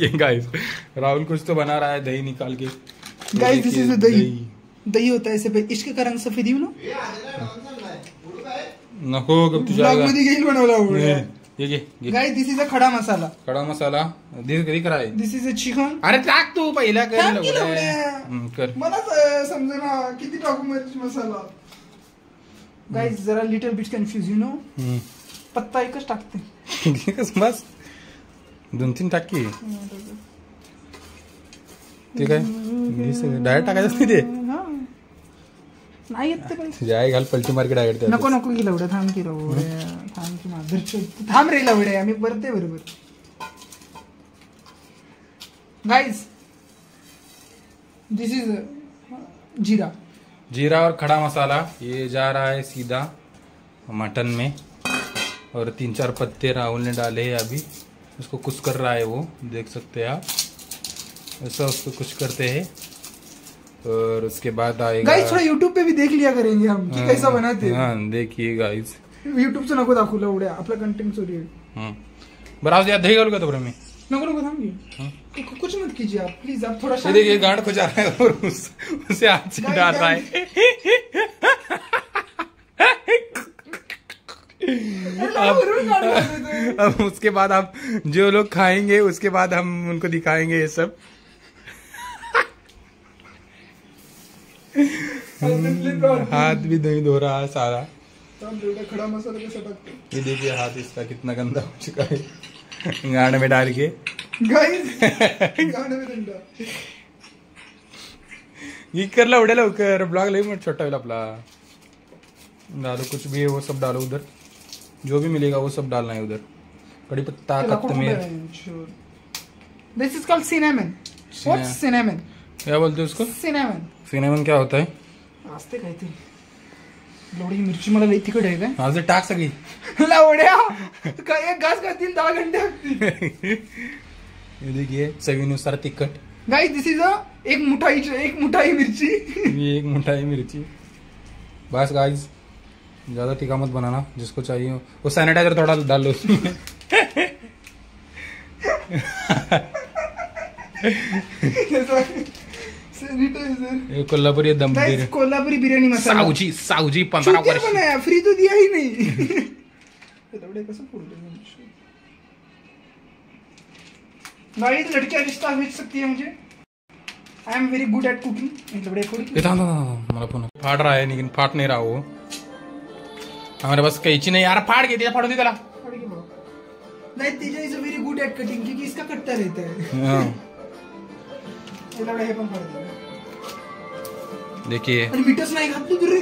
देखिए गाइस, राहुल कुछ तो बना रहा है दही निकाल के। गाइस दिस इज दही। दही होता है ऐसे इश्क का रंग सफेद ही ना नको गप तुझ्या मध्ये घेईल बनवला उड्या। ये गाइस दिस इज अ खडा मसाला। खडा मसाला दिस कराय। This is a chicken. अरे टाक तू पहिला कर कर मला समजेना किती टाकू मिरची मसाला। गाइस जरा little bit confuse you know पत्ता एकच टाकते बस 2-3 टाक की ते काय डायरेक्ट टाकायचं असते ते नाही येत ते पण जाय घाल पलटी मार्केट डायरेक्ट नको नको की लवड्या थांब की थांब की माधर थांब रे लवड्या आम्ही परते बरोबर। गाइस दिस इज जीरा। जीरा और खड़ा मसाला ये जा रहा है सीधा मटन में और 3-4 पत्ते राहुल ने डाले हैं अभी। उसको कुछ कर रहा है वो, देख सकते हैं आप। ऐसा उसको कुछ करते हैं और उसके बाद आएगा। गाइस थोड़ा यूट्यूब पे भी देख लिया करेंगे हम कि कैसा बनाते हैं। हाँ देखिए गाइस, यूट्यूब से नको दाखवलं उड्या आपला कंटेंट सॉरी है। बरं आज दही घालू का तो मी नको नको थांबिए कुछ मत कीजिए आप प्लीज। आप थोड़ा ये देखिए गांड को जा रहा है और उसे हाथ से डाल रहा है। अब उसके बाद आप जो लोग खाएंगे उसके बाद हम उनको दिखाएंगे ये सब। हाथ भी दही धो रहा है सारा। खड़ा मसाला कैसा टाकते ये देखिए हाथ इसका कितना गंदा हो चुका है गांड में डाल के। गाइस गांड में दंडा ये कर लवड्या लवकर ब्लॉग लई मोठा छोटा होईल आपला। डालो कुछ भी है वो सब डालो उधर, जो भी मिलेगा वो सब डालना है उधर। कड़ी पत्ता कोथिमीर। This is called cinnamon. What's cinnamon? क्या बोलते हैं उसको? सिनेमन। सिनेमन क्या होता है? आस्ते खायते लवडी मिरची मला लई तिखट आहे काय? आज टाक सगळी लवड्या काय एक घास खातील 10 घंटे। ये देखिए चवीनुसार तिखट। गाइस दिस इज एक मुठाई मिर्ची। ये एक मुठाई मिर्ची। बस गाइस ज्यादा तीखा मत बनाना, जिसको चाहिए वो सैनिटाइजर थोड़ा डाल लो उसमें। सैनिटाइजर कोल्हापुरी दम बिर्याणी। कोल्हापुरी बिर्याणी मसाला सावजी 15 वर्ष बनाया, फ्री तो दिया ही नहीं। कसं गाइस लड़कियां रिश्ता भेज सकती है मुझे। I am very good at cooking. मला फोन फाड़ रहा है लेकिन फाट नहीं रहा वो। हमारे पास कैची नहीं यार, फाड़ के दिया, फाड़ दी त्याला। नहीं Teja is very good at cutting क्योंकि इसका कटता रहता है। हां हे पण फाड़ दे। देखिए आणि मीठच नाही घातलं तू रे।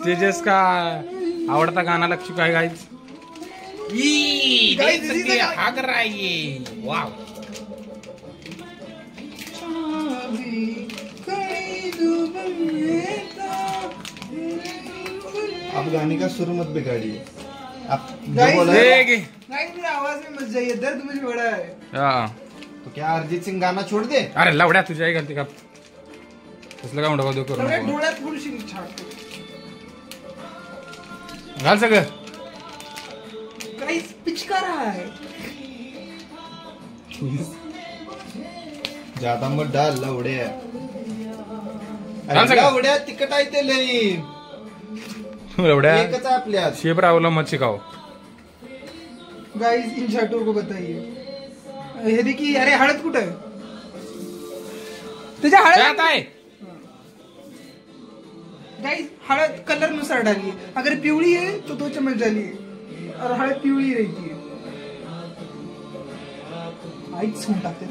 तेजस का आवड़ता गाना लग चुका है गाइस। देख सकते हैं हाँ कर रहा है ये। वाव आप गाने का सुर मत बिगाड़िए। आप मेरा आवाज में मत जाइए, दर्द मुझे बड़ा है। तो क्या अरिजीत सिंह गाना छोड़ दे? अरे लवड्या तुझ्या गलती का कसलं काय म्हणतो करू नको। डोळ्यात थोडीशी छाट घाल सगळं। गाइस पिचका रहा है। ज्यादा मत डाल लवड्या। डाल सगळं। लवड्या तिखट आहे ते लई। लवड्या एकच आपल्या शेप रावला मत शिकाओ। गाइस इन छाटों को बताइए। हे देखिए, अरे हळद कुठे आहे? त्याच्या हळद आहे गाइस, हळद कलर नुसार डालिए। अगर पिवली है तो 2 चम्मच डालिए और हळद पिवली रहती है। आईच सून टाकते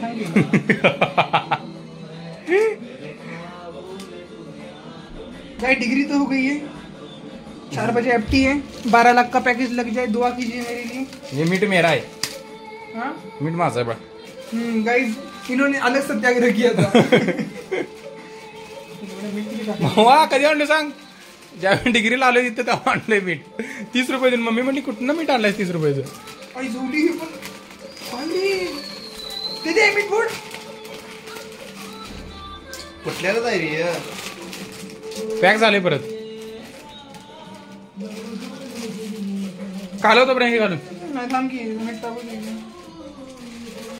गाइस डिग्री तो हो गई है। 4 बजे एफटी है। 12 लाख का पैकेज लग जाए, दुआ कीजिए मेरे लिए। ये मीट मेरा है। हाँ मीट माझा है बड़ा। गाइस इन्होंने अलग सत्याग्रह किया था। वा कधी आणलं सांग? ज्यावेळी डिग्रीला आलोय तिथे तेव्हा आणलंय मीठ 30 रुपये देऊन। मम्मी म्हणली कुठनं मीठ आणलंय 30 रुपयाचं? आई झोली ते दे मीठ बोट कुठल्याला जाय रे? पॅक झाले परत. कालवतो बरं हे घालून। नाही थांब की मीठ टाकू दे.